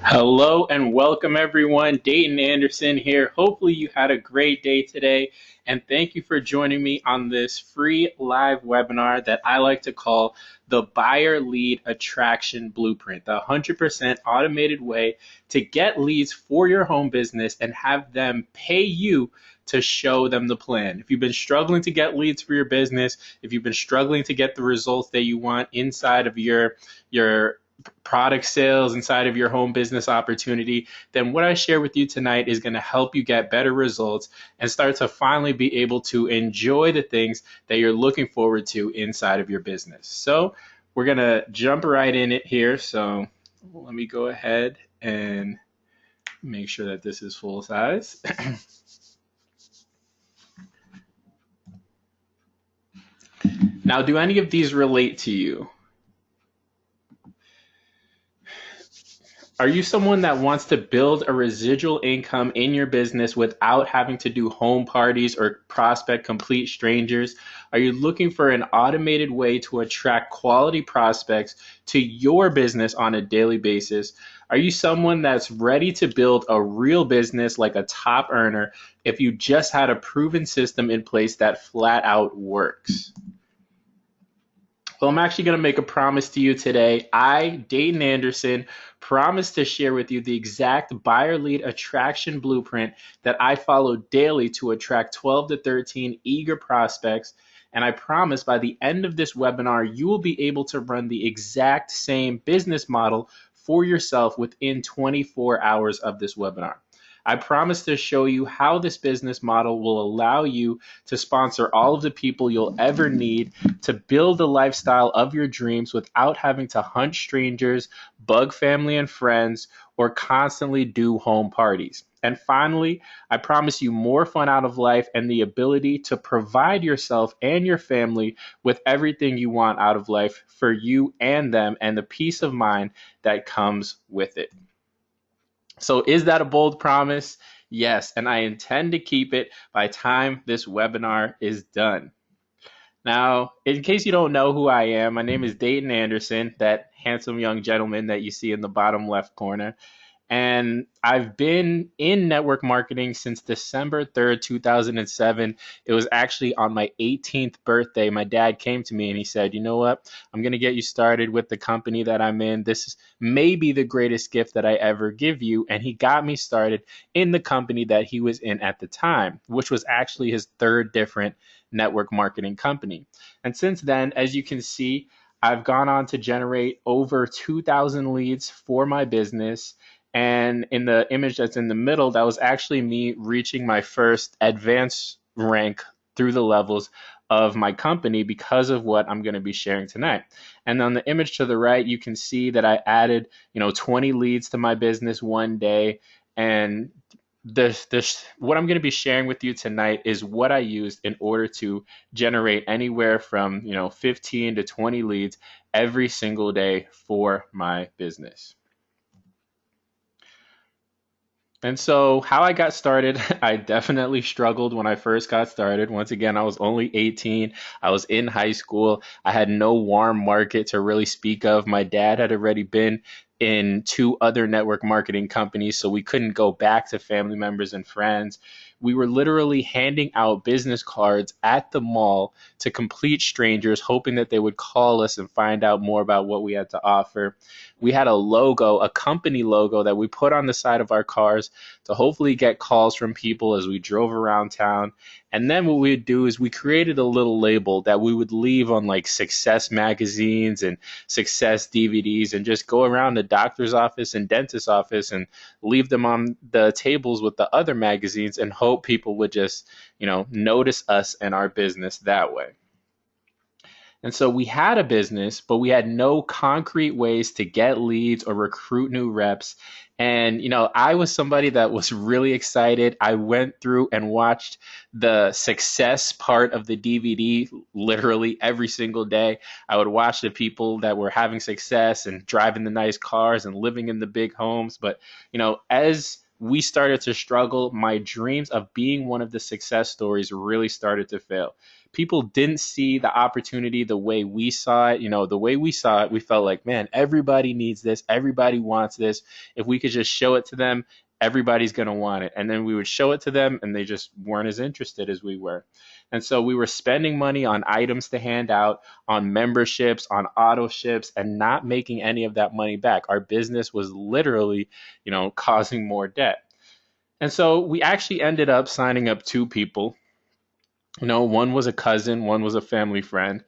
Hello and welcome everyone. Dayton Anderson here. Hopefully you had a great day today and thank you for joining me on this free live webinar that I like to call the Buyer Lead Attraction Blueprint, the 100% automated way to get leads for your home business and have them pay you to show them the plan. If you've been struggling to get leads for your business, if you've been struggling to get the results that you want inside of your product sales inside of your home business opportunity, then what I share with you tonight is going to help you get better results and start to finally be able to enjoy the things that you're looking forward to inside of your business. So we're going to jump right in it here. So let me go ahead and make sure that this is full size. Now, do any of these relate to you? Are you someone that wants to build a residual income in your business without having to do home parties or prospect complete strangers? Are you looking for an automated way to attract quality prospects to your business on a daily basis? Are you someone that's ready to build a real business like a top earner if you just had a proven system in place that flat out works? Well, I'm actually going to make a promise to you today. I, Dayton Anderson, promise to share with you the exact buyer lead attraction blueprint that I follow daily to attract 12 to 13 eager prospects. And I promise by the end of this webinar, you will be able to run the exact same business model for yourself within 24 hours of this webinar. I promise to show you how this business model will allow you to sponsor all of the people you'll ever need to build the lifestyle of your dreams without having to hunt strangers, bug family and friends, or constantly do home parties. And finally, I promise you more fun out of life and the ability to provide yourself and your family with everything you want out of life for you and them and the peace of mind that comes with it. So is that a bold promise? Yes, and I intend to keep it by the time this webinar is done. Now, in case you don't know who I am, my name is Dayton Anderson, that handsome young gentleman that you see in the bottom left corner. And I've been in network marketing since December 3rd, 2007. It was actually on my 18th birthday. My dad came to me and he said, you know what? I'm going to get you started with the company that I'm in. This may be the greatest gift that I ever give you. And he got me started in the company that he was in at the time, which was actually his third different network marketing company. And since then, as you can see, I've gone on to generate over 2,000 leads for my business. And in the image that's in the middle, that was actually me reaching my first advanced rank through the levels of my company because of what I'm going to be sharing tonight. And on the image to the right, you can see that I added, 20 leads to my business one day. And what I'm going to be sharing with you tonight is what I used in order to generate anywhere from, 15 to 20 leads every single day for my business. And so, how I got started, I definitely struggled when I first got started. Once again, I was only 18. I was in high school. I had no warm market to really speak of. My dad had already been in two other network marketing companies, so we couldn't go back to family members and friends. We were literally handing out business cards at the mall to complete strangers, hoping that they would call us and find out more about what we had to offer. We had a logo, a company logo that we put on the side of our cars to hopefully get calls from people as we drove around town. And then what we'd do is we created a little label that we would leave on like success magazines and success DVDs and just go around the doctor's office and dentist's office and leave them on the tables with the other magazines and hope people would just, notice us and our business that way. And so we had a business, but we had no concrete ways to get leads or recruit new reps. And, I was somebody that was really excited. I went through and watched the success part of the DVD literally every single day. I would watch the people that were having success and driving the nice cars and living in the big homes. But, as we started to struggle, my dreams of being one of the success stories really started to fail people didn't see the opportunity the way we saw it. The way we saw it, we felt like, man, everybody needs this. Everybody wants this. If we could just show it to them, everybody's going to want it. And then we would show it to them and they just weren't as interested as we were. And so we were spending money on items to hand out, on memberships, on auto ships, and not making any of that money back. Our business was literally, causing more debt. And so we actually ended up signing up two people. One was a cousin, one was a family friend.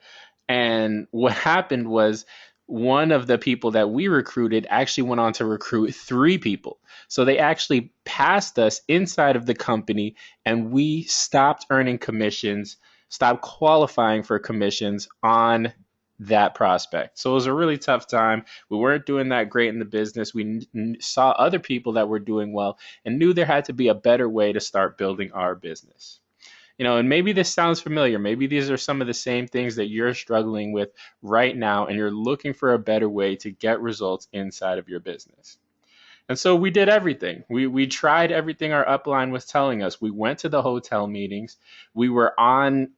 And what happened was one of the people that we recruited actually went on to recruit three people. So they actually passed us inside of the company and we stopped earning commissions, stopped qualifying for commissions on that prospect. So it was a really tough time. We weren't doing that great in the business. We saw other people that were doing well and knew there had to be a better way to start building our business. And maybe this sounds familiar. Maybe these are some of the same things that you're struggling with right now, and you're looking for a better way to get results inside of your business. And so we did everything. We tried everything our upline was telling us. We went to the hotel meetings. We were on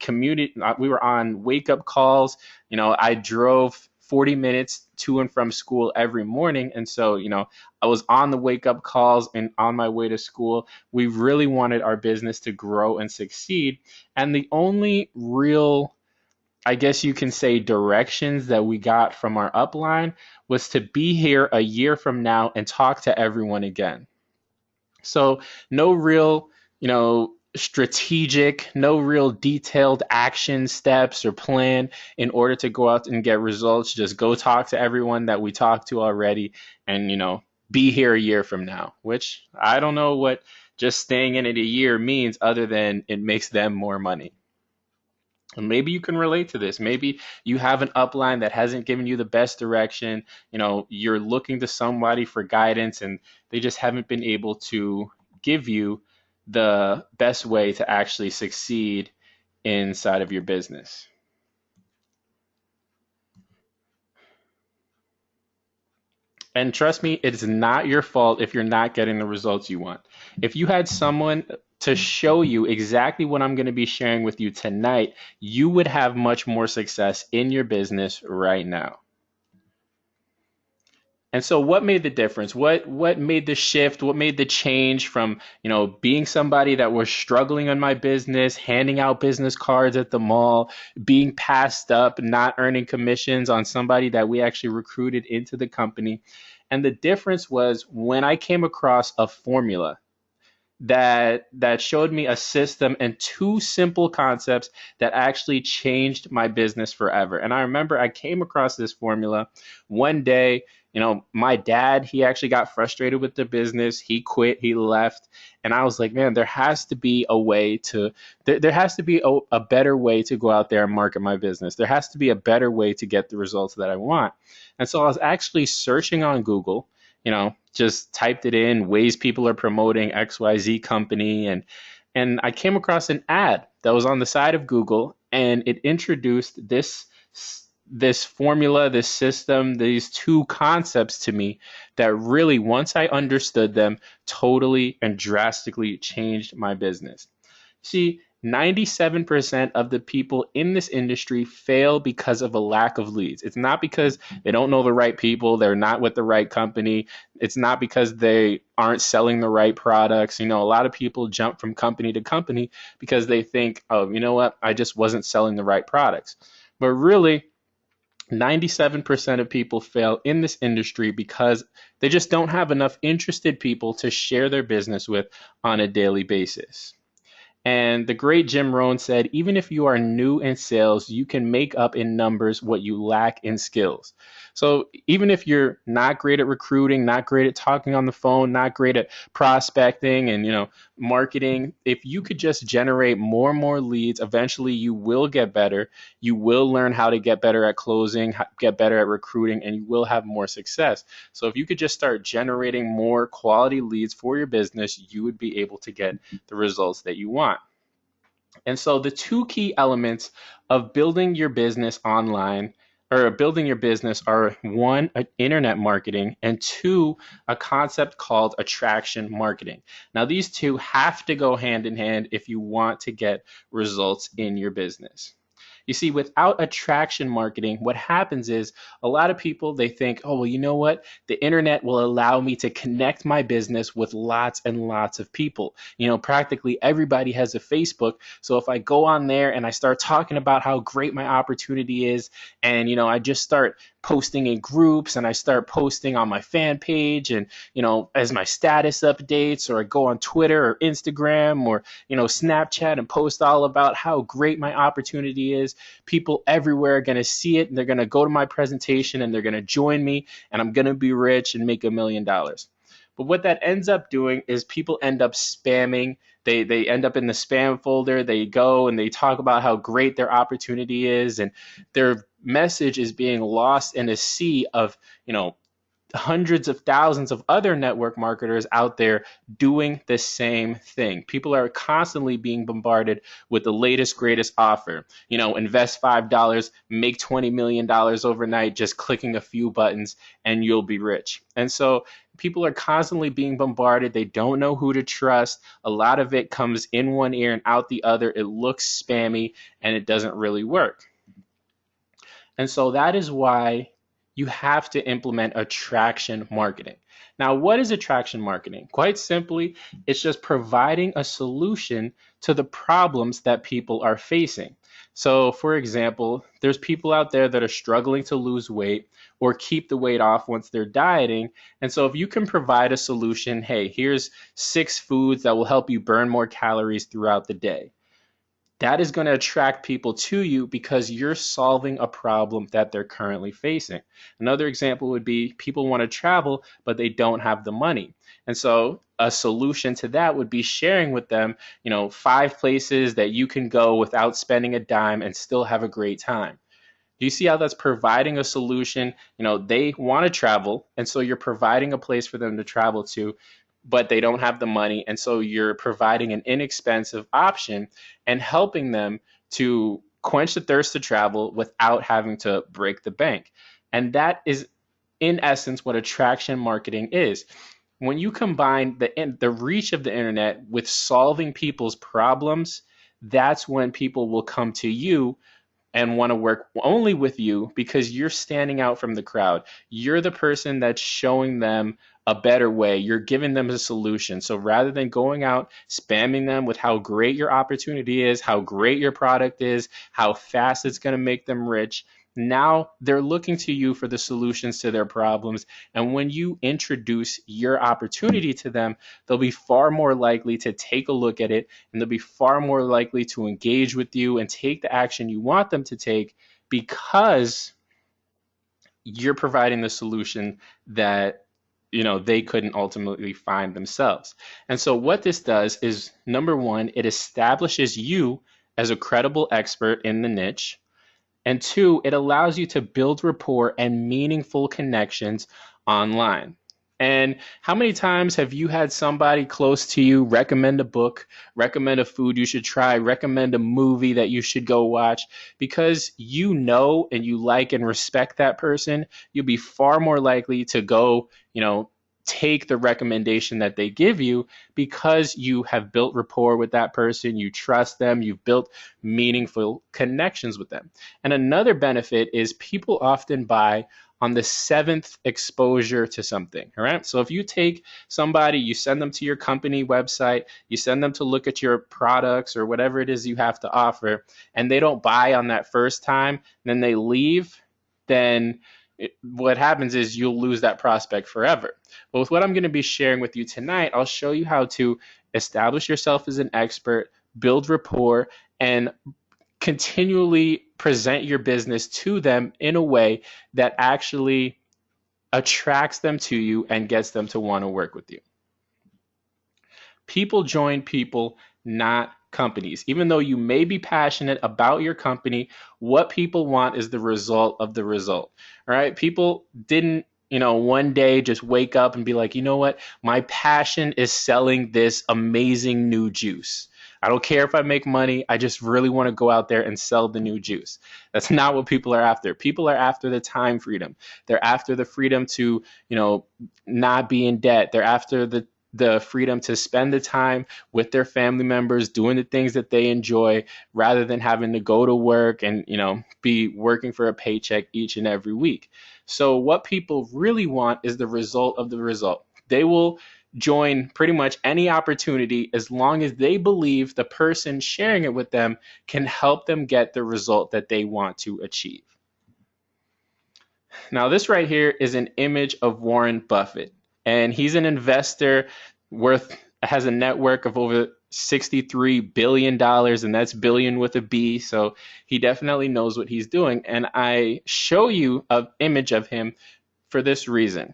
wake up calls. I drove 40 minutes to and from school every morning. And so, I was on the wake up calls and on my way to school. We really wanted our business to grow and succeed. And the only real, I guess you can say, directions that we got from our upline was to be here a year from now and talk to everyone again. So no real, strategic, no real detailed action steps or plan in order to go out and get results. Just go talk to everyone that we talked to already and, be here a year from now, which I don't know what just staying in it a year means other than it makes them more money. And maybe you can relate to this. Maybe you have an upline that hasn't given you the best direction. You're looking to somebody for guidance and they just haven't been able to give you the best way to actually succeed inside of your business. And trust me, it's not your fault if you're not getting the results you want. If you had someone to show you exactly what I'm going to be sharing with you tonight, you would have much more success in your business right now. And so what made the difference? What made the shift? What made the change from, being somebody that was struggling on my business, handing out business cards at the mall, being passed up, not earning commissions on somebody that we actually recruited into the company. And the difference was when I came across a formula that showed me a system and two simple concepts that actually changed my business forever. And I remember I came across this formula one day. My dad, he actually got frustrated with the business. He quit, he left. And I was like, man, there has to be a way to, there has to be a better way to go out there and market my business. There has to be a better way to get the results that I want. And so I was actually searching on Google, just typed it in, ways people are promoting XYZ company. And I came across an ad that was on the side of Google and it introduced this formula, this system, these two concepts to me that really, once I understood them, totally and drastically changed my business. See, 97% of the people in this industry fail because of a lack of leads. It's not because they don't know the right people, they're not with the right company. It's not because they aren't selling the right products. A lot of people jump from company to company because they think, oh, you know what, I just wasn't selling the right products. But really, 97% of people fail in this industry because they just don't have enough interested people to share their business with on a daily basis. And the great Jim Rohn said, even if you are new in sales, you can make up in numbers what you lack in skills. So even if you're not great at recruiting, not great at talking on the phone, not great at prospecting and, marketing, if you could just generate more and more leads, eventually you will get better. You will learn how to get better at closing, get better at recruiting, and you will have more success. So if you could just start generating more quality leads for your business, you would be able to get the results that you want. And so the two key elements of building your business online or building your business are one, internet marketing, and two, a concept called attraction marketing. Now, these two have to go hand in hand if you want to get results in your business. You see, without attraction marketing, what happens is a lot of people, they think, oh, well, you know what? The internet will allow me to connect my business with lots and lots of people. Practically everybody has a Facebook. So if I go on there and I start talking about how great my opportunity is, and, I just start posting in groups and I start posting on my fan page and, as my status updates, or I go on Twitter or Instagram or, Snapchat and post all about how great my opportunity is, people everywhere are going to see it and they're going to go to my presentation and they're going to join me and I'm going to be rich and make $1 million. But what that ends up doing is people end up spamming. They end up in the spam folder. They go and they talk about how great their opportunity is, and their message is being lost in a sea of, hundreds of thousands of other network marketers out there doing the same thing. People are constantly being bombarded with the latest, greatest offer. Invest $5, make $20 million overnight, just clicking a few buttons, and you'll be rich. And so people are constantly being bombarded. They don't know who to trust. A lot of it comes in one ear and out the other. It looks spammy and it doesn't really work. And so that is why you have to implement attraction marketing. Now, what is attraction marketing? Quite simply, it's just providing a solution to the problems that people are facing. So, for example, there's people out there that are struggling to lose weight or keep the weight off once they're dieting. And so if you can provide a solution, hey, here's 6 foods that will help you burn more calories throughout the day, that is going to attract people to you because you're solving a problem that they're currently facing. Another example would be people want to travel, but they don't have the money. And so a solution to that would be sharing with them, 5 places that you can go without spending a dime and still have a great time. Do you see how that's providing a solution? They want to travel, and so you're providing a place for them to travel to, but they don't have the money. And so you're providing an inexpensive option and helping them to quench the thirst to travel without having to break the bank. And that is, in essence, what attraction marketing is. When you combine the reach of the internet with solving people's problems, that's when people will come to you and want to work only with you because you're standing out from the crowd. You're the person that's showing them a better way. You're giving them a solution. So rather than going out spamming them with how great your opportunity is, how great your product is, how fast it's going to make them rich, now they're looking to you for the solutions to their problems. And when you introduce your opportunity to them, they'll be far more likely to take a look at it, and they'll be far more likely to engage with you and take the action you want them to take because you're providing the solution that they couldn't ultimately find themselves. And so what this does is, number one, it establishes you as a credible expert in the niche. And 2, it allows you to build rapport and meaningful connections online. And how many times have you had somebody close to you recommend a book, recommend a food you should try, recommend a movie that you should go watch? Because you know and you like and respect that person, you'll be far more likely to go, take the recommendation that they give you because you have built rapport with that person, you trust them, you've built meaningful connections with them. And another benefit is people often buy on the 7th exposure to something, all right? So if you take somebody, you send them to your company website, you send them to look at your products or whatever it is you have to offer, and they don't buy on that first time, then they leave, then what happens is you'll lose that prospect forever. But with what I'm going to be sharing with you tonight, I'll show you how to establish yourself as an expert, build rapport, and continually present your business to them in a way that actually attracts them to you and gets them to want to work with you. People join people, not companies. Even though you may be passionate about your company, what people want is the result of the result. All right? People didn't, one day just wake up and be like, you know what? My passion is selling this amazing new juice. I don't care if I make money. I just really want to go out there and sell the new juice. That's not what people are after. People are after the time freedom. They're after the freedom to, not be in debt. They're after the freedom to spend the time with their family members doing the things that they enjoy rather than having to go to work and, be working for a paycheck each and every week. So what people really want is the result of the result. They will join pretty much any opportunity as long as they believe the person sharing it with them can help them get the result that they want to achieve. Now, this right here is an image of Warren Buffett, and he's an investor has a network of over $63 billion, and that's billion with a B. So he definitely knows what he's doing. And I show you an image of him for this reason,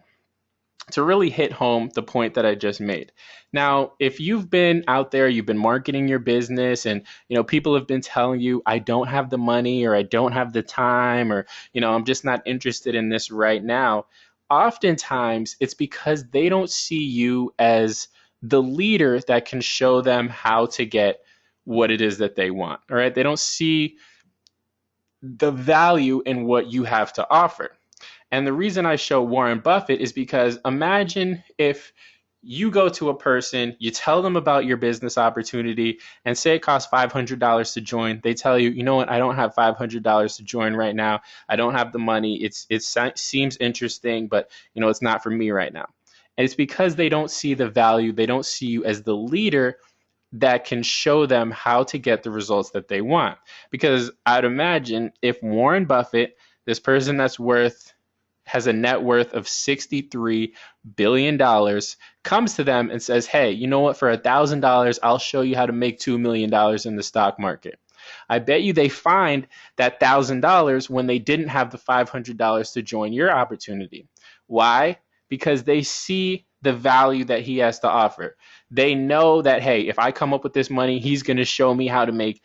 to really hit home the point that I just made. Now, if you've been out there, you've been marketing your business and, people have been telling you, I don't have the money or I don't have the time or, I'm just not interested in this right now. Oftentimes it's because they don't see you as the leader that can show them how to get what it is that they want. All right. They don't see the value in what you have to offer. And the reason I show Warren Buffett is because imagine if you go to a person, you tell them about your business opportunity and say it costs $500 to join. They tell you, you know what, I don't have $500 to join right now. I don't have the money. It seems interesting, but it's not for me right now. And it's because they don't see the value. They don't see you as the leader that can show them how to get the results that they want. Because I'd imagine if Warren Buffett, this person has a net worth of $63 billion, comes to them and says, hey, you know what, for $1,000, I'll show you how to make $2 million in the stock market. I bet you they find that $1,000 when they didn't have the $500 to join your opportunity. Why? Because they see the value that he has to offer. They know that, hey, if I come up with this money, he's going to show me how to make,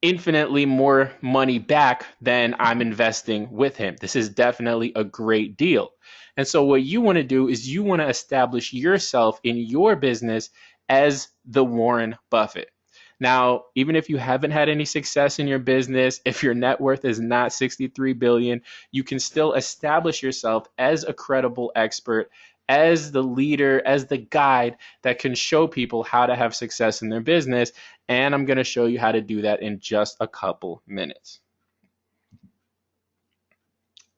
infinitely more money back than I'm investing with him. This is definitely a great deal. And so what you want to do is you want to establish yourself in your business as the Warren Buffett. Now, even if you haven't had any success in your business, if your net worth is not 63 billion, you can still establish yourself as a credible expert, as the leader, as the guide that can show people how to have success in their business. And I'm going to show you how to do that in just a couple minutes.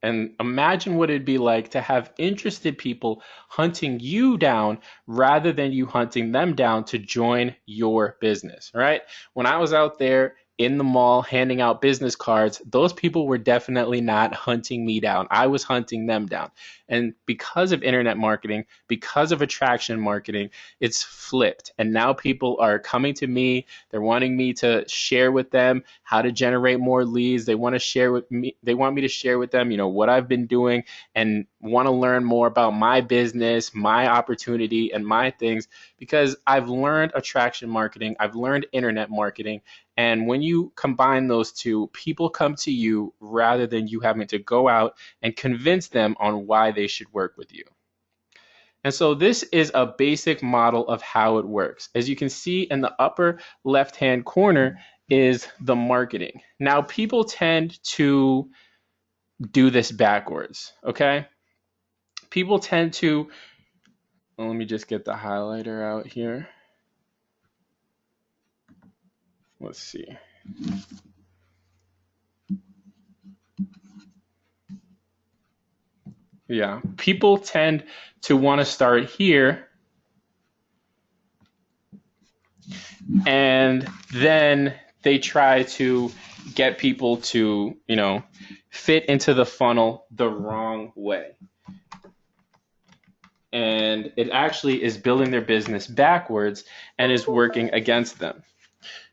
And imagine what it'd be like to have interested people hunting you down rather than you hunting them down to join your business, right? When I was out there in the mall handing out business cards, those people were definitely not hunting me down. I was hunting them down. And because of internet marketing, because of attraction marketing, it's flipped. And now people are coming to me. They're wanting me to share with them how to generate more leads. They want me to share with them, what I've been doing and want to learn more about my business, my opportunity, and my things, because I've learned attraction marketing. I've learned internet marketing. And when you combine those two, people come to you rather than you having to go out and convince them on why they should work with you. And so this is a basic model of how it works. As you can see in the upper left-hand corner is the marketing. Now, people tend to do this backwards, okay? People tend to, well, let me just get the highlighter out here. Let's see. Yeah, people tend to want to start here and then they try to get people to, fit into the funnel the wrong way. And it actually is building their business backwards and is working against them.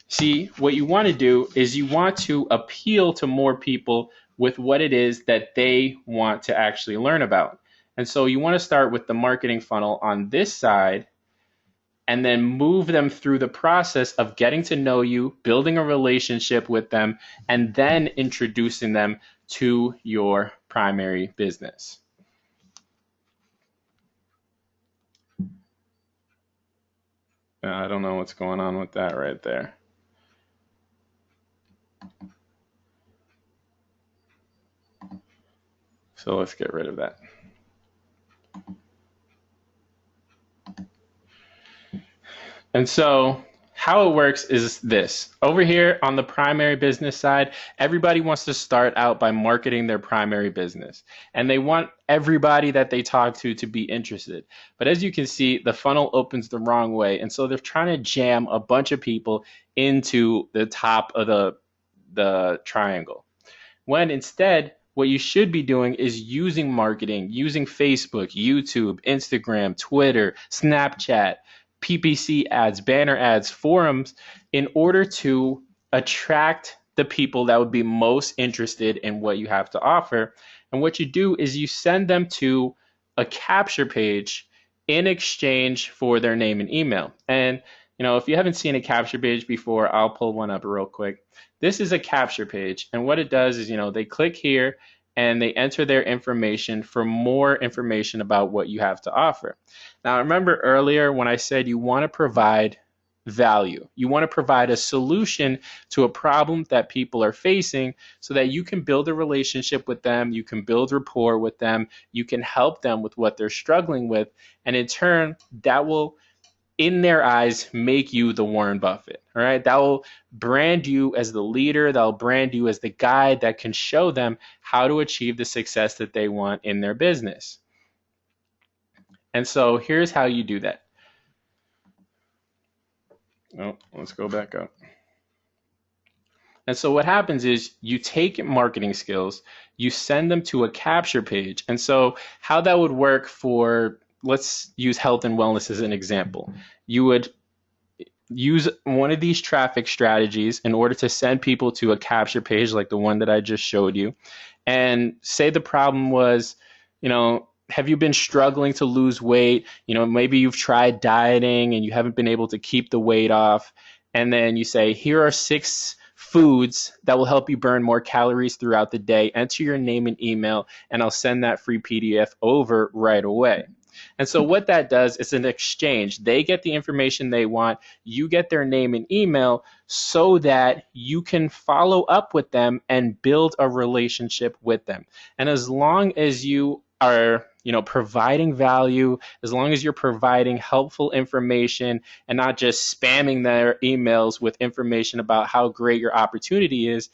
See, what you want to do is you want to appeal to more people with what it is that they want to actually learn about. And so you want to start with the marketing funnel on this side and then move them through the process of getting to know you, building a relationship with them, and then introducing them to your primary business. I don't know what's going on with that right there. So let's get rid of that. And so how it works is this. Over here on the primary business side, everybody wants to start out by marketing their primary business. And they want everybody that they talk to be interested. But as you can see, the funnel opens the wrong way. And so they're trying to jam a bunch of people into the top of the triangle. When instead, what you should be doing is using marketing, using Facebook, YouTube, Instagram, Twitter, Snapchat, PPC ads, banner ads, forums in order to attract the people that would be most interested in what you have to offer. And what you do is you send them to a capture page in exchange for their name and email. And if you haven't seen a capture page before, I'll pull one up real quick. This is a capture page, and what it does is, they click here and they enter their information for more information about what you have to offer. Now, remember earlier when I said you want to provide value. You want to provide a solution to a problem that people are facing so that you can build a relationship with them, you can build rapport with them, you can help them with what they're struggling with, and in turn, that will in their eyes, make you the Warren Buffett. All right. That will brand you as the leader. That'll brand you as the guy that can show them how to achieve the success that they want in their business. And so here's how you do that. Oh, let's go back up. And so what happens is you take marketing skills, you send them to a capture page. And so how that would work for, let's use health and wellness as an example. You would use one of these traffic strategies in order to send people to a capture page like the one that I just showed you. And say the problem was, have you been struggling to lose weight? Maybe you've tried dieting and you haven't been able to keep the weight off. And then you say, here are 6 foods that will help you burn more calories throughout the day. Enter your name and email, and I'll send that free PDF over right away. And so what that does is an exchange. They get the information they want, you get their name and email so that you can follow up with them and build a relationship with them. And as long as you are providing value, as long as you're providing helpful information and not just spamming their emails with information about how great your opportunity is,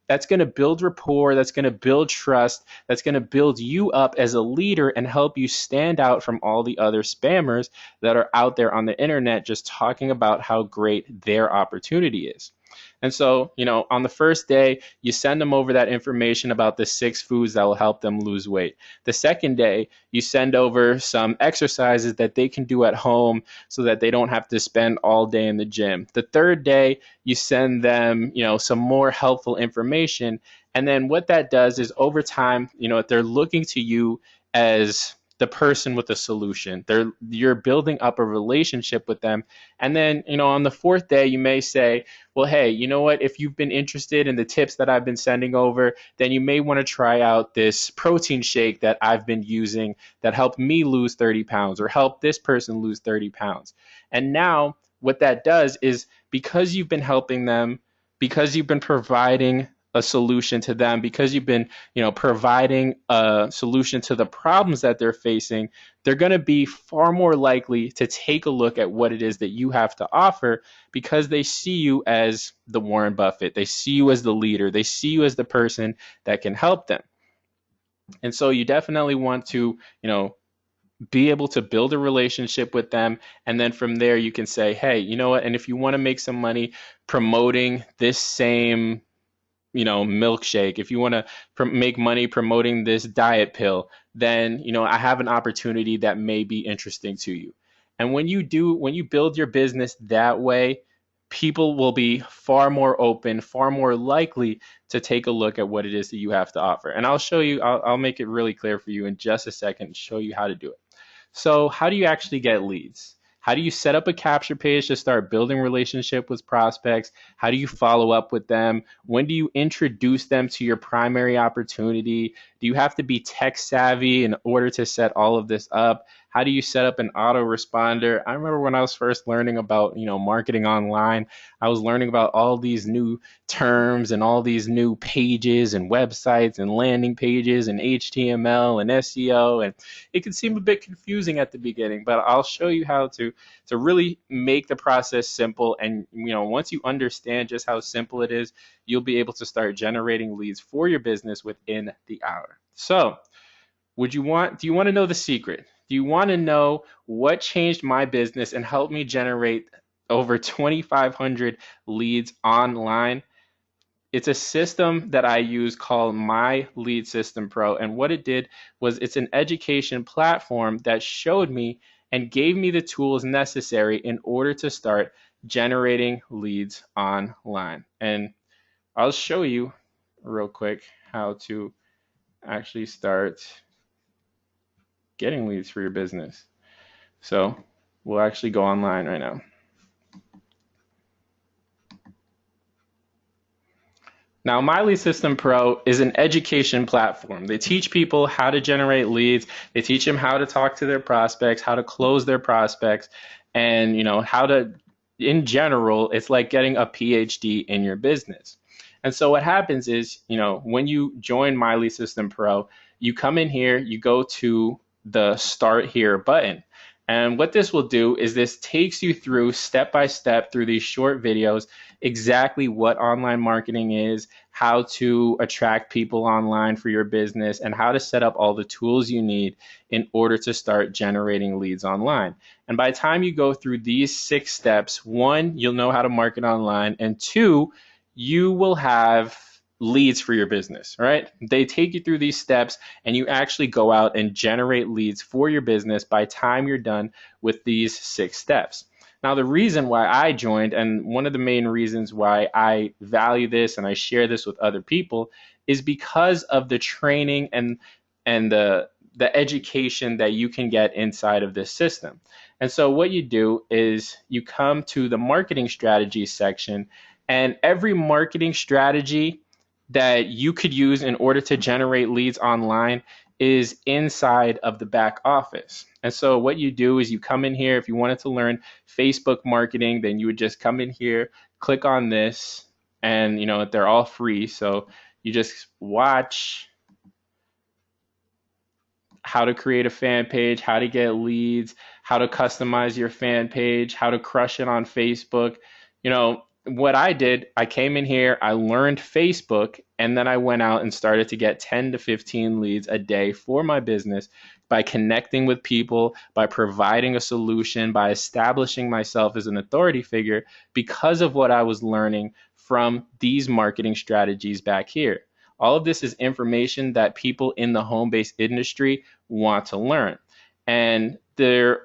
that's going to build rapport, that's going to build trust, that's going to build you up as a leader and help you stand out from all the other spammers that are out there on the internet just talking about how great their opportunity is. And so, on the first day, you send them over that information about the 6 foods that will help them lose weight. The second day, you send over some exercises that they can do at home so that they don't have to spend all day in the gym. The third day, you send them, some more helpful information. And then what that does is over time, they're looking to you as the person with a solution. You're building up a relationship with them. And then, on the 4th day, you may say, well, hey, you know what? If you've been interested in the tips that I've been sending over, then you may want to try out this protein shake that I've been using that helped me lose 30 pounds or help this person lose 30 pounds. And now what that does is because you've been helping them, because you've been providing a solution to them, because you've been, providing a solution to the problems that they're facing, they're going to be far more likely to take a look at what it is that you have to offer because they see you as the Warren Buffett. They see you as the leader. They see you as the person that can help them. And so you definitely want to, be able to build a relationship with them. And then from there, you can say, hey, you know what? And if you want to make some money promoting this same milkshake, if you want to make money promoting this diet pill, then, I have an opportunity that may be interesting to you. And when you build your business that way, people will be far more open, far more likely to take a look at what it is that you have to offer. And I'll show you, I'll make it really clear for you in just a second, show you how to do it. So how do you actually get leads? How do you set up a capture page to start building relationship with prospects? How do you follow up with them? When do you introduce them to your primary opportunity? Do you have to be tech savvy in order to set all of this up? How do you set up an autoresponder? I remember when I was first learning about, marketing online, I was learning about all these new terms and all these new pages and websites and landing pages and HTML and SEO, and it can seem a bit confusing at the beginning, but I'll show you how to really make the process simple. And once you understand just how simple it is, you'll be able to start generating leads for your business within the hour. So, do you want to know the secret? Do you want to know what changed my business and helped me generate over 2,500 leads online? It's a system that I use called My Lead System Pro. And what it did was it's an education platform that showed me and gave me the tools necessary in order to start generating leads online. And I'll show you real quick how to actually start getting leads for your business. So we'll actually go online right now. Now, My Lead System Pro is an education platform. They teach people how to generate leads. They teach them how to talk to their prospects, how to close their prospects, and how to, in general, it's like getting a PhD in your business. And so what happens is, when you join My Lead System Pro, you come in here, you go to the Start Here button. And what this will do is this takes you through step by step through these short videos, exactly what online marketing is, how to attract people online for your business, and how to set up all the tools you need in order to start generating leads online. And by the time you go through these 6 steps, 1, you'll know how to market online, and 2, you will have leads for your business, right? They take you through these steps and you actually go out and generate leads for your business by the time you're done with these 6 steps. Now, the reason why I joined, and one of the main reasons why I value this and I share this with other people, is because of the training and the education that you can get inside of this system. And so what you do is you come to the marketing strategy section, and every marketing strategy that you could use in order to generate leads online is inside of the back office. And so what you do is you come in here. If you wanted to learn Facebook marketing, then you would just come in here, click on this, and they're all free. So you just watch how to create a fan page, how to get leads, how to customize your fan page, how to crush it on Facebook. What I did, I came in here, I learned Facebook, and then I went out and started to get 10 to 15 leads a day for my business by connecting with people, by providing a solution, by establishing myself as an authority figure because of what I was learning from these marketing strategies back here. All of this is information that people in the home-based industry want to learn. And their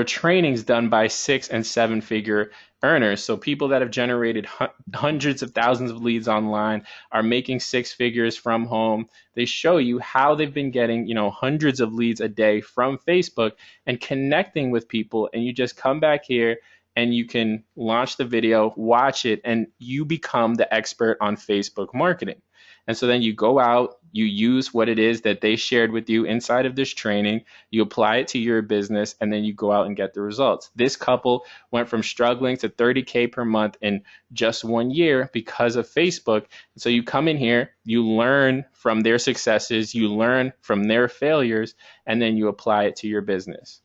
trainings done by 6 and 7 figure earners. So people that have generated hundreds of thousands of leads online are making 6 figures from home. They show you how they've been getting, hundreds of leads a day from Facebook and connecting with people. And you just come back here and you can launch the video, watch it, and you become the expert on Facebook marketing. And so then you go out, you use what it is that they shared with you inside of this training, you apply it to your business, and then you go out and get the results. This couple went from struggling to $30K per month in just 1 year because of Facebook. So you come in here, you learn from their successes, you learn from their failures, and then you apply it to your business.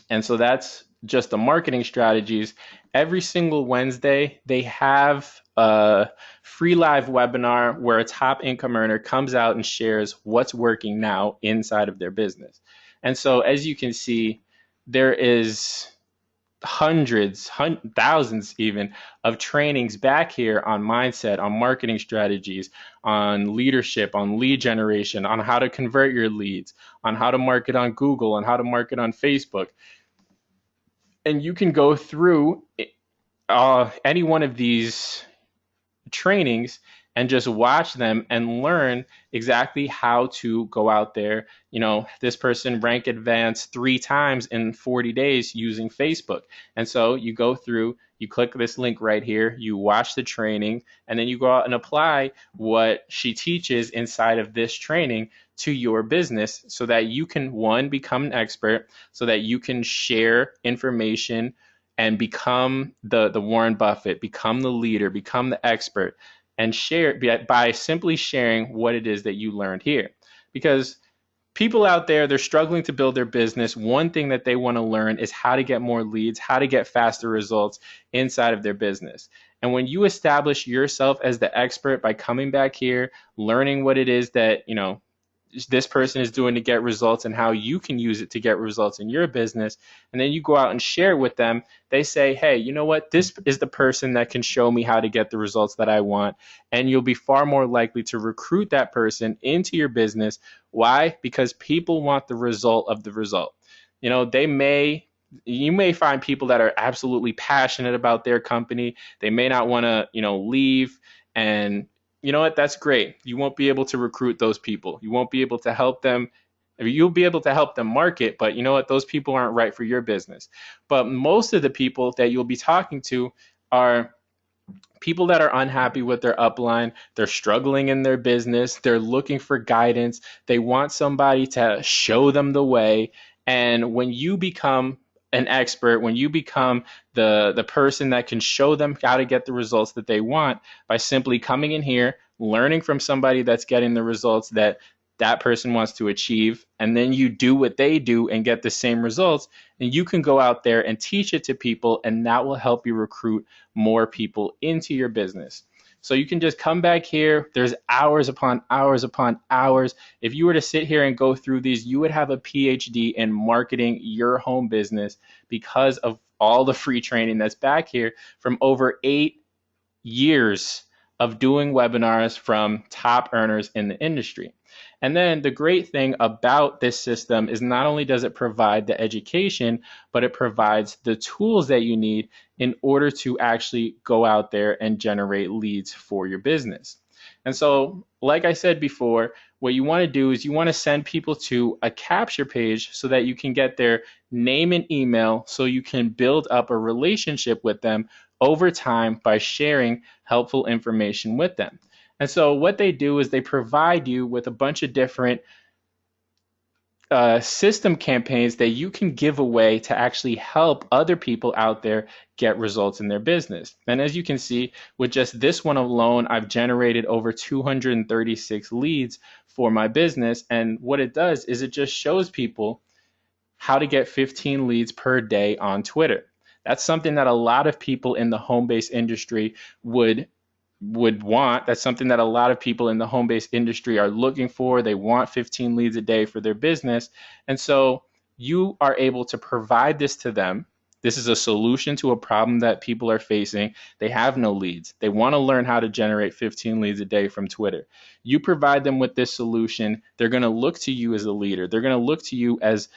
And so that's just the marketing strategies. Every single Wednesday, they have a free live webinar where a top income earner comes out and shares what's working now inside of their business. And so as you can see, there is hundreds, thousands even of trainings back here on mindset, on marketing strategies, on leadership, on lead generation, on how to convert your leads, on how to market on Google, on how to market on Facebook. And you can go through any one of these trainings and just watch them and learn exactly how to go out there. This person rank advanced 3 times in 40 days using Facebook. And so you go through, you click this link right here, you watch the training, and then you go out and apply what she teaches inside of this training to your business so that you can, one, become an expert, so that you can share information and become the Warren Buffett, become the leader, become the expert, and share by simply sharing what it is that you learned here. Because people out there, they're struggling to build their business. One thing that they want to learn is how to get more leads, how to get faster results inside of their business. And when you establish yourself as the expert by coming back here, learning what it is that, this person is doing to get results and how you can use it to get results in your business, and then you go out and share with them, they say, hey, you know what? This is the person that can show me how to get the results that I want. And you'll be far more likely to recruit that person into your business. Why? Because people want the result of the result. You may find people that are absolutely passionate about their company. They may not want to, leave. And you know what? That's great. You won't be able to recruit those people. You won't be able to help them. You'll be able to help them market, but you know what? Those people aren't right for your business. But most of the people that you'll be talking to are people that are unhappy with their upline. They're struggling in their business. They're looking for guidance. They want somebody to show them the way. And when you become an expert, when you become the person that can show them how to get the results that they want by simply coming in here, learning from somebody that's getting the results that that person wants to achieve, and then you do what they do and get the same results, and you can go out there and teach it to people, and that will help you recruit more people into your business. So you can just come back here. There's hours upon hours upon hours. If you were to sit here and go through these, you would have a PhD in marketing your home business because of all the free training that's back here from over 8 years of doing webinars from top earners in the industry. And then the great thing about this system is not only does it provide the education, but it provides the tools that you need in order to actually go out there and generate leads for your business. And so, like I said before, what you want to do is you want to send people to a capture page so that you can get their name and email so you can build up a relationship with them over time by sharing helpful information with them. And so what they do is they provide you with a bunch of different system campaigns that you can give away to actually help other people out there get results in their business. And as you can see, with just this one alone, I've generated over 236 leads for my business. And what it does is it just shows people how to get 15 leads per day on Twitter. That's something that a lot of people in the home-based industry would want. That's something that a lot of people in the home-based industry are looking for. They want 15 leads a day for their business. And so you are able to provide this to them. This is a solution to a problem that people are facing. They have no leads. They want to learn how to generate 15 leads a day from Twitter. You provide them with this solution. They're going to look to you as a leader. They're going to look to you as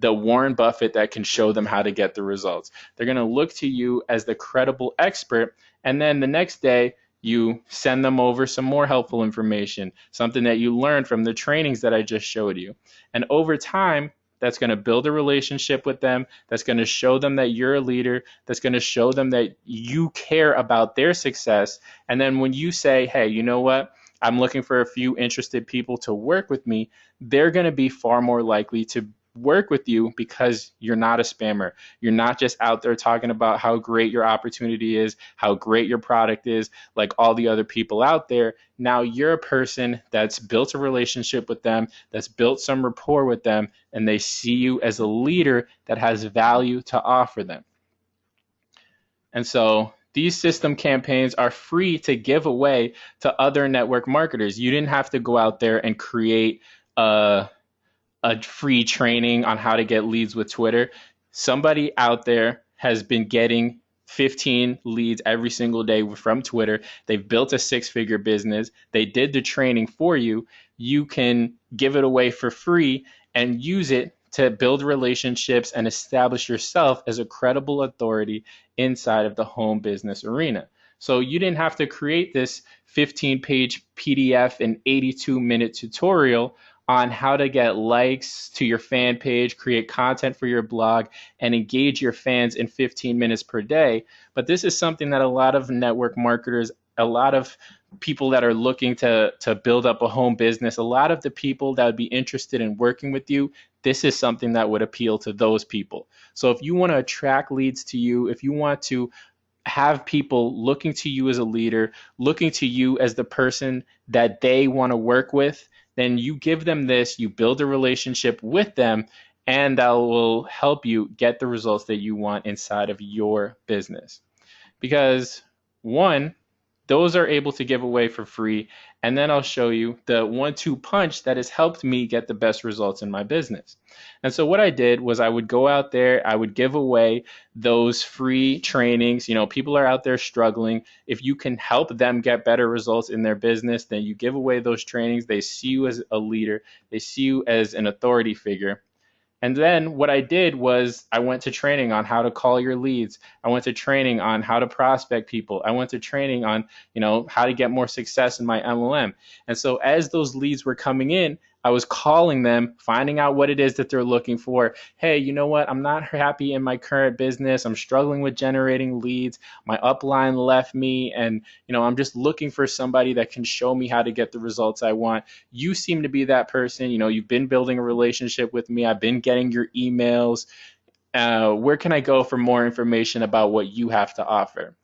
the Warren Buffett that can show them how to get the results. They're going to look to you as the credible expert. And then the next day, you send them over some more helpful information, something that you learned from the trainings that I just showed you. And over time, that's going to build a relationship with them. That's going to show them that you're a leader. That's going to show them that you care about their success. And then when you say, hey, you know what? I'm looking for a few interested people to work with me, they're going to be far more likely to work with you because you're not a spammer. You're not just out there talking about how great your opportunity is, how great your product is, like all the other people out there. Now you're a person that's built a relationship with them, that's built some rapport with them, and they see you as a leader that has value to offer them. And so these system campaigns are free to give away to other network marketers. You didn't have to go out there and create a free training on how to get leads with Twitter. Somebody out there has been getting 15 leads every single day from Twitter. They've built a 6-figure business. They did the training for you. You can give it away for free and use it to build relationships and establish yourself as a credible authority inside of the home business arena. So you didn't have to create this 15-page PDF and 82-minute tutorial on how to get likes to your fan page, create content for your blog, and engage your fans in 15 minutes per day. But this is something that a lot of network marketers, a lot of people that are looking to build up a home business, a lot of the people that would be interested in working with you, this is something that would appeal to those people. So if you want to attract leads to you, if you want to have people looking to you as a leader, looking to you as the person that they want to work with, then you give them this, you build a relationship with them, and that will help you get the results that you want inside of your business. Because one, those are able to give away for free. And then I'll show you the 1-2 punch that has helped me get the best results in my business. And so what I did was I would go out there, I would give away those free trainings. You know, people are out there struggling. If you can help them get better results in their business, then you give away those trainings. They see you as a leader. They see you as an authority figure. And then what I did was I went to training on how to call your leads. I went to training on how to prospect people. I went to training on, how to get more success in my MLM. And so as those leads were coming in, I was calling them, finding out what it is that they're looking for. Hey, you know what? I'm not happy in my current business. I'm struggling with generating leads. My upline left me, and I'm just looking for somebody that can show me how to get the results I want. You seem to be that person. You've been building a relationship with me. I've been getting your emails. Where can I go for more information about what you have to offer?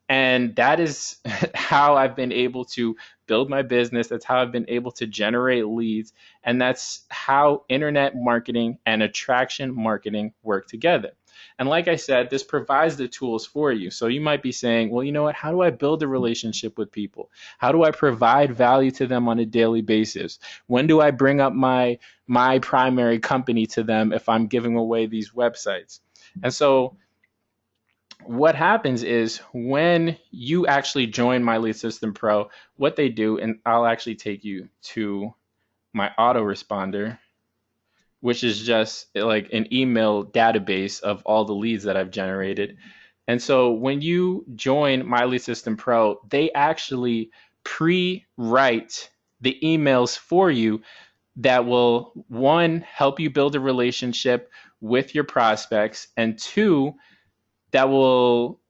And that is how I've been able to build my business. That's how I've been able to generate leads. And that's how internet marketing and attraction marketing work together. And like I said, this provides the tools for you. So you might be saying, well, you know what? How do I build a relationship with people? How do I provide value to them on a daily basis? When do I bring up my primary company to them if I'm giving away these websites? And so what happens is when you actually join My Lead System Pro, what they do, and I'll actually take you to my autoresponder, which is just like an email database of all the leads that I've generated. And so when you join My Lead System Pro, they actually pre-write the emails for you that will, one, help you build a relationship with your prospects, and two, that will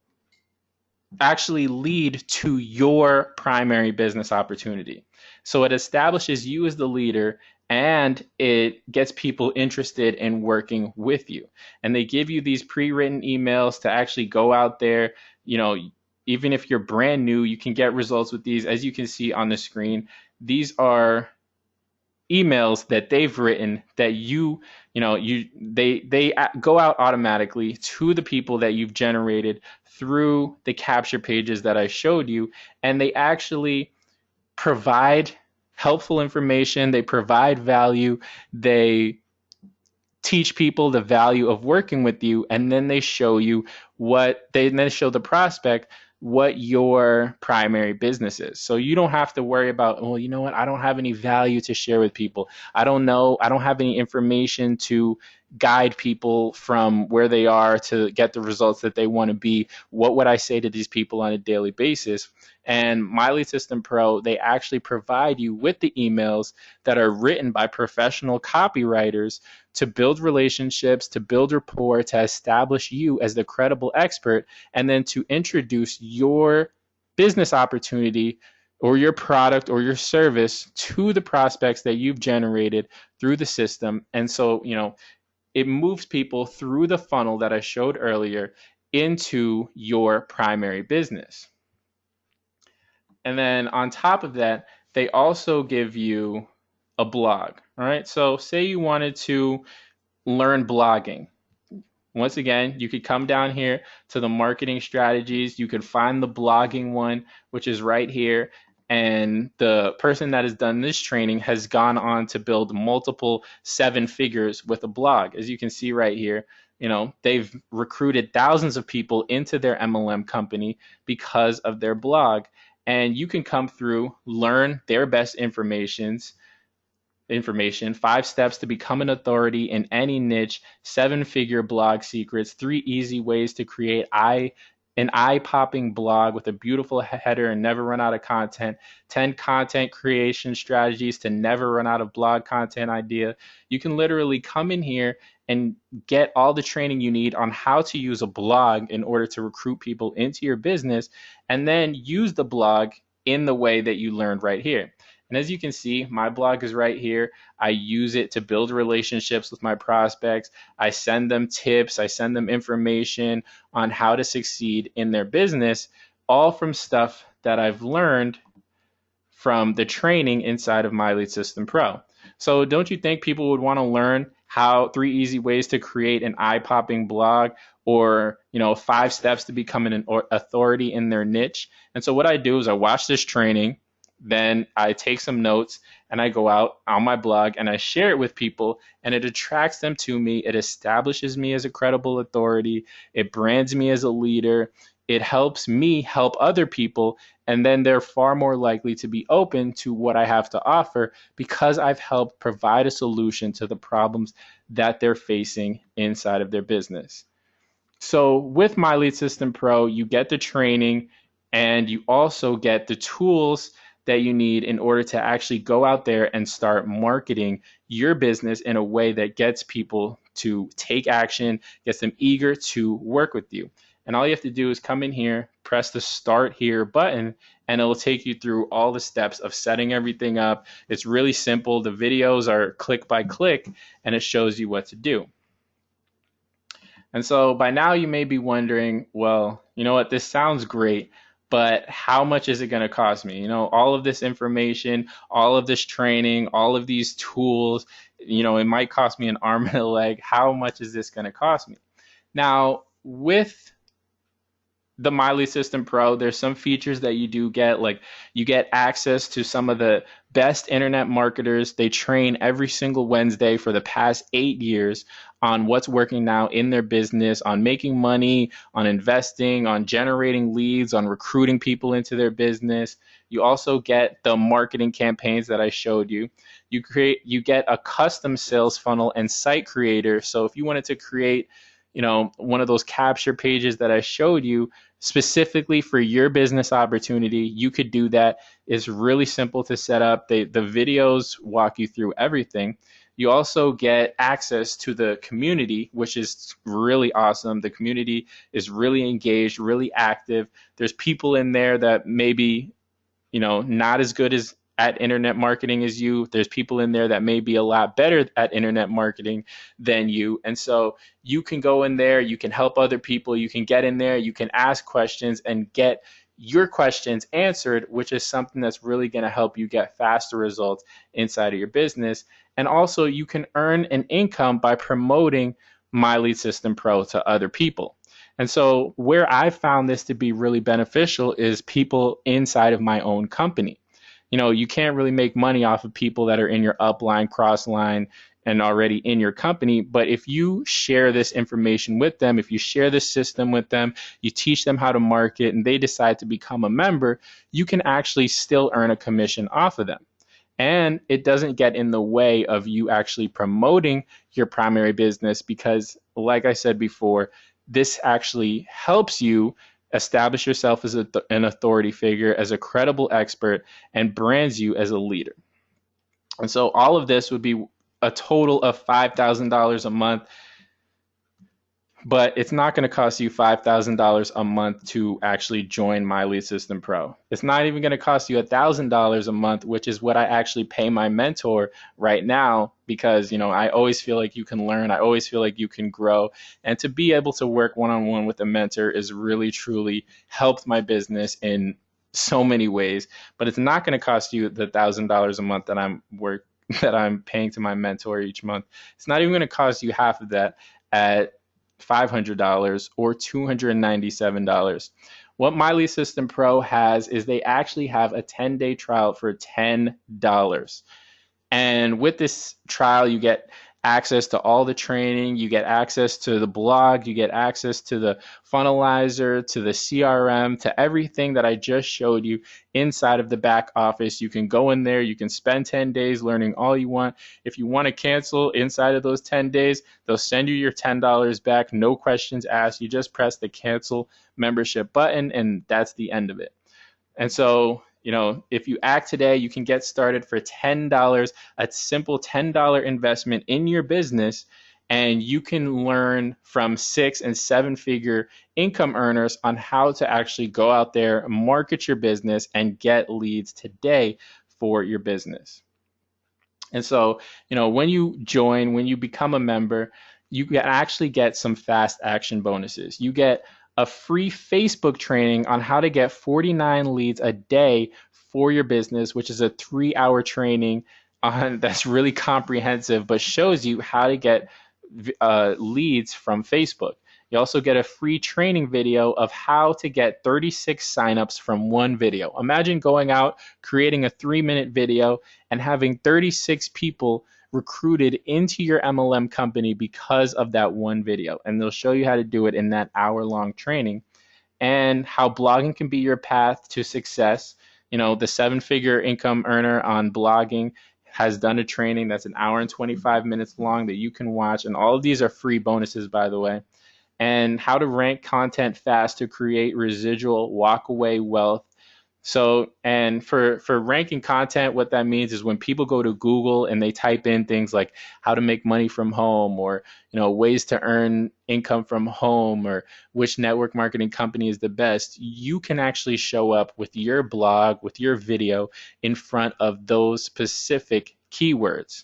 actually lead to your primary business opportunity. So it establishes you as the leader, and it gets people interested in working with you. And they give you these pre-written emails to actually go out there. Even if you're brand new, you can get results with these. As you can see on the screen, these are emails that they've written that they go out automatically to the people that you've generated through the capture pages that I showed you, and they actually provide helpful information, they provide value, they teach people the value of working with you, and then they show you show the prospect what your primary business is. So you don't have to worry about, well, you know what, I don't have any value to share with people. I don't have any information to guide people from where they are to get the results that they want to be. What would I say to these people on a daily basis? And My Lead System Pro, they actually provide you with the emails that are written by professional copywriters to build relationships, to build rapport, to establish you as the credible expert, and then to introduce your business opportunity or your product or your service to the prospects that you've generated through the system. And so, it moves people through the funnel that I showed earlier into your primary business. And then on top of that, they also give you a blog. All right. So say you wanted to learn blogging. Once again, you could come down here to the marketing strategies. You could find the blogging one, which is right here. And the person that has done this training has gone on to build multiple 7 figures with a blog. As you can see right here, they've recruited thousands of people into their MLM company because of their blog. And you can come through, learn their best information, 5 steps to become an authority in any niche, 7-figure blog secrets, 3 easy ways to create an eye-popping blog with a beautiful header and never run out of content, 10 content creation strategies to never run out of blog content idea. You can literally come in here and get all the training you need on how to use a blog in order to recruit people into your business, and then use the blog in the way that you learned right here. And as you can see, my blog is right here. I use it to build relationships with my prospects. I send them tips. I send them information on how to succeed in their business, all from stuff that I've learned from the training inside of My Lead System Pro. So don't you think people would want to learn how 3 easy ways to create an eye-popping blog, or 5 steps to become an authority in their niche? And so what I do is I watch this training, then I take some notes, and I go out on my blog and I share it with people, and it attracts them to me. It establishes me as a credible authority. It brands me as a leader. It helps me help other people, and then they're far more likely to be open to what I have to offer because I've helped provide a solution to the problems that they're facing inside of their business. So with My Lead System Pro, you get the training, and you also get the tools that you need in order to actually go out there and start marketing your business in a way that gets people to take action, gets them eager to work with you. And all you have to do is come in here, press the Start Here button, and it'll take you through all the steps of setting everything up. It's really simple. The videos are click by click, and it shows you what to do. And so by now you may be wondering, well, you know what, this sounds great, but how much is it going to cost me? All of this information, all of this training, all of these tools, it might cost me an arm and a leg. How much is this going to cost me? Now, with the My Lead System Pro, there's some features that you do get, like you get access to some of the best internet marketers. They train every single Wednesday for the past 8 years on what's working now in their business, on making money, on investing, on generating leads, on recruiting people into their business. You also get the marketing campaigns that I showed you. You get a custom sales funnel and site creator. So if you wanted to create one of those capture pages that I showed you specifically for your business opportunity, you could do that. It's really simple to set up. The videos walk you through everything. You also get access to the community, which is really awesome. The community is really engaged, really active. There's people in there that maybe, not as good as at internet marketing as you. There's people in there that may be a lot better at internet marketing than you. And so you can go in there, you can help other people, you can get in there, you can ask questions and get your questions answered, which is something that's really going to help you get faster results inside of your business. And also you can earn an income by promoting My Lead System Pro to other people. And so where I found this to be really beneficial is people inside of my own company. You can't really make money off of people that are in your upline, crossline, and already in your company. But if you share this information with them, if you share this system with them, you teach them how to market, and they decide to become a member, you can actually still earn a commission off of them. And it doesn't get in the way of you actually promoting your primary business because, like I said before, this actually helps you establish yourself as an authority figure, as a credible expert, and brands you as a leader. And so all of this would be a total of $5,000 a month, but it's not going to cost you $5,000 a month to actually join My Lead System Pro. It's not even going to cost you $1,000 a month, which is what I actually pay my mentor right now, because I always feel like you can learn. I always feel like you can grow. And to be able to work one-on-one with a mentor is really, truly helped my business in so many ways. But it's not going to cost you the $1,000 a month that I'm paying to my mentor each month. It's not even going to cost you half of that at $500 or $297. What My Lead System Pro has is they actually have a 10-day trial for $10. And with this trial, you get access to all the training, you get access to the blog, you get access to the funnelizer, to the CRM, to everything that I just showed you inside of the back office. You can go in there, you can spend 10 days learning all you want. If you want to cancel inside of those 10 days, they'll send you your $10 back, no questions asked. You just press the cancel membership button, and that's the end of it. And so, if you act today, you can get started for $10, a simple $10 investment in your business, and you can learn from 6 and 7 figure income earners on how to actually go out there, market your business, and get leads today for your business. And so, when you join, when you become a member, you can actually get some fast action bonuses. You get a free Facebook training on how to get 49 leads a day for your business, which is a 3-hour training that's really comprehensive, but shows you how to get leads from Facebook. You also get a free training video of how to get 36 signups from one video. Imagine going out, creating a 3-minute video, and having 36 people recruited into your MLM company because of that one video. And they'll show you how to do it in that hour-long training, and how blogging can be your path to success. The 7-figure income earner on blogging has done a training that's an hour and 25 minutes long that you can watch. And all of these are free bonuses, by the way. And how to rank content fast to create residual walkaway wealth. So, and for ranking content, what that means is when people go to Google and they type in things like how to make money from home, or, ways to earn income from home, or which network marketing company is the best, you can actually show up with your blog, with your video in front of those specific keywords.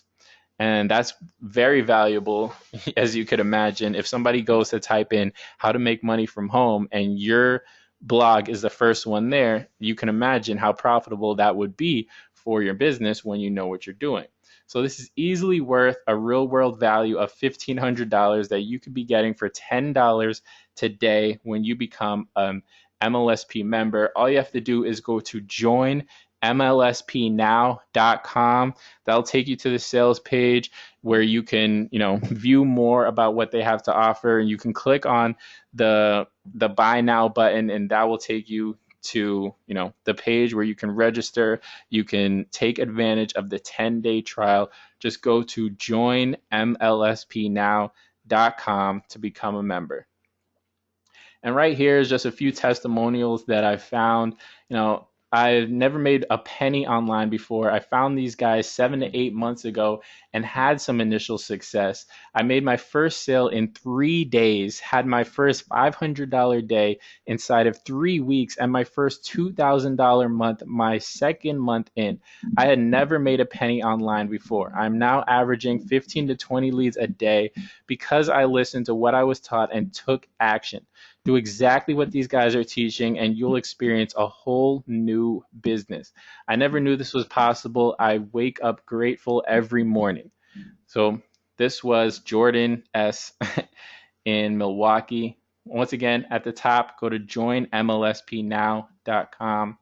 And that's very valuable, as you could imagine. If somebody goes to type in how to make money from home and your blog is the first one there, you can imagine how profitable that would be for your business when you know what you're doing. So this is easily worth a real world value of $1,500 that you could be getting for $10 today when you become an MLSP member. All you have to do is go to joinmlspnow.com. That'll take you to the sales page where you can, view more about what they have to offer. And you can click on the buy now button, and that will take you to, the page where you can register. You can take advantage of the 10-day trial. Just go to joinmlspnow.com to become a member. And right here is just a few testimonials that I found. I've never made a penny online before. I found these guys 7 to 8 months ago and had some initial success. I made my first sale in 3 days, had my first $500 day inside of 3 weeks, and my first $2,000 month, my second month in. I had never made a penny online before. I'm now averaging 15 to 20 leads a day because I listened to what I was taught and took action. Do exactly what these guys are teaching, and you'll experience a whole new business. I never knew this was possible. I wake up grateful every morning. So this was Jordan S. in Milwaukee. Once again, at the top, go to joinmlspnow.com.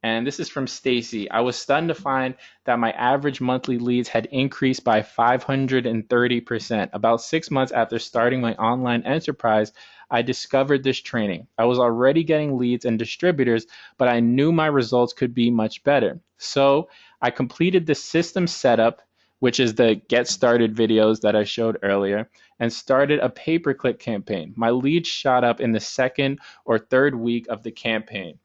And this is from Stacy. I was stunned to find that my average monthly leads had increased by 530%. About 6 months after starting my online enterprise, I discovered this training. I was already getting leads and distributors, but I knew my results could be much better. So I completed the system setup, which is the get started videos that I showed earlier, and started a pay-per-click campaign. My leads shot up in the second or third week of the campaign.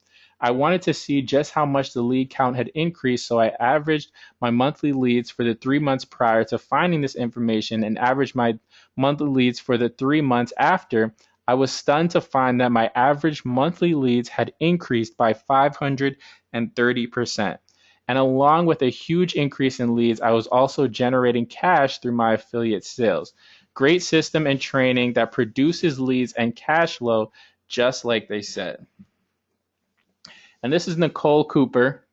I wanted to see just how much the lead count had increased, so I averaged my monthly leads for the 3 months prior to finding this information and averaged my monthly leads for the 3 months after. I was stunned to find that my average monthly leads had increased by 530%. And along with a huge increase in leads, I was also generating cash through my affiliate sales. Great system and training that produces leads and cash flow, just like they said. And this is Nicole Cooper,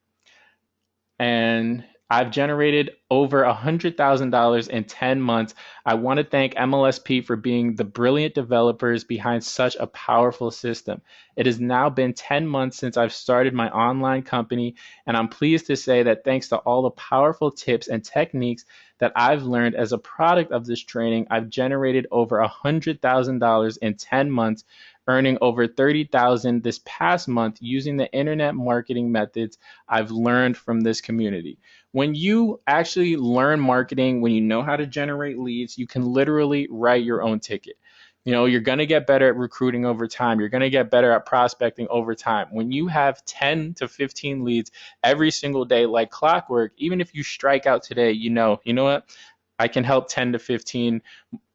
and I've generated over $100,000 in 10 months. I want to thank MLSP for being the brilliant developers behind such a powerful system. It has now been 10 months since I've started my online company, and I'm pleased to say that thanks to all the powerful tips and techniques that I've learned as a product of this training. I've generated over $100,000 in 10 months, earning over $30,000 this past month using the internet marketing methods I've learned from this community. When you actually learn marketing, when you know how to generate leads, you can literally write your own ticket. You're going to get better at recruiting over time. You're going to get better at prospecting over time. When you have 10 to 15 leads every single day, like clockwork, even if you strike out today, you know what? I can help 10 to 15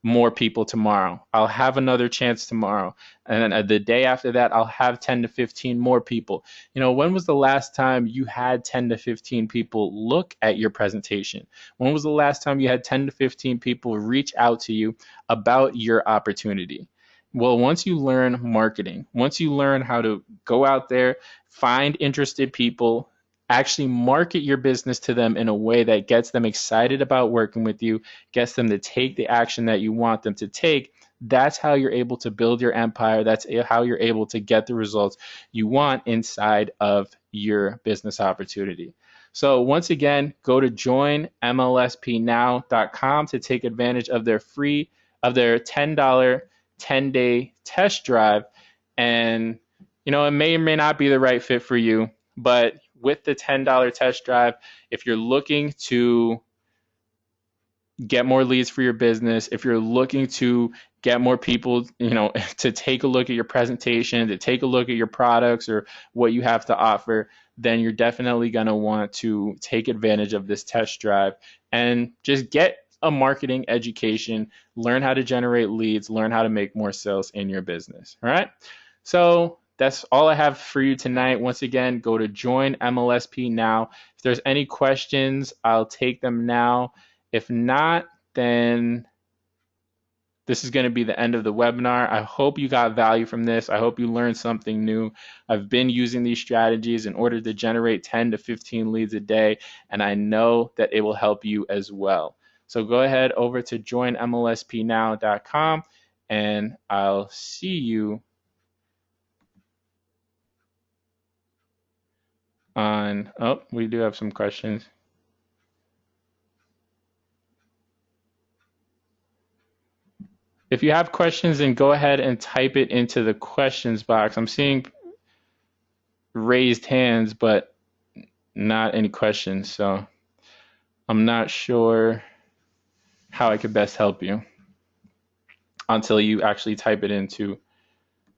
more people tomorrow. I'll have another chance tomorrow. And then the day after that, I'll have 10 to 15 more people. When was the last time you had 10 to 15 people look at your presentation? When was the last time you had 10 to 15 people reach out to you about your opportunity? Well, once you learn marketing, once you learn how to go out there, find interested people, actually market your business to them in a way that gets them excited about working with you, gets them to take the action that you want them to take, that's how you're able to build your empire. That's how you're able to get the results you want inside of your business opportunity. So once again, go to joinmlspnow.com to take advantage of their $10 10-day test drive. And, it may or may not be the right fit for you, but with the $10 test drive, if you're looking to get more leads for your business, if you're looking to get more people, to take a look at your presentation, to take a look at your products or what you have to offer, then you're definitely going to want to take advantage of this test drive and just get a marketing education, learn how to generate leads, learn how to make more sales in your business. All right. So that's all I have for you tonight. Once again, go to Join MLSP Now. If there's any questions, I'll take them now. If not, then this is going to be the end of the webinar. I hope you got value from this. I hope you learned something new. I've been using these strategies in order to generate 10 to 15 leads a day, and I know that it will help you as well. So go ahead over to joinmlspnow.com, and I'll see you on, we do have some questions. If you have questions, then go ahead and type it into the questions box. I'm seeing raised hands, but not any questions. So I'm not sure how I could best help you until you actually type it into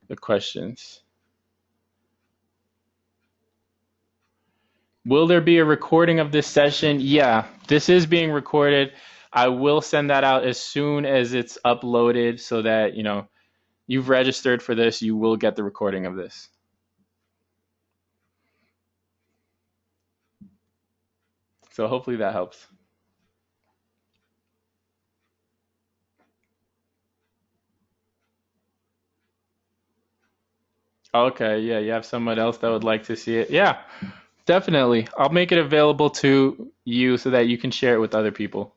the questions. Will there be a recording of this session? Yeah, this is being recorded. I will send that out as soon as it's uploaded so that, you've registered for this, you will get the recording of this. So hopefully that helps. Okay, yeah, you have someone else that would like to see it. Yeah, definitely. I'll make it available to you so that you can share it with other people.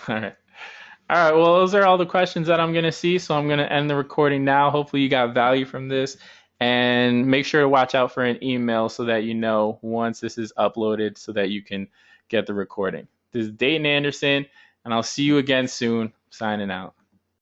All right. All right, well, those are all the questions that I'm going to see, so I'm going to end the recording now. Hopefully you got value from this, and make sure to watch out for an email so that you know once this is uploaded so that you can get the recording. This is Dayton Anderson, and I'll see you again soon. Signing out.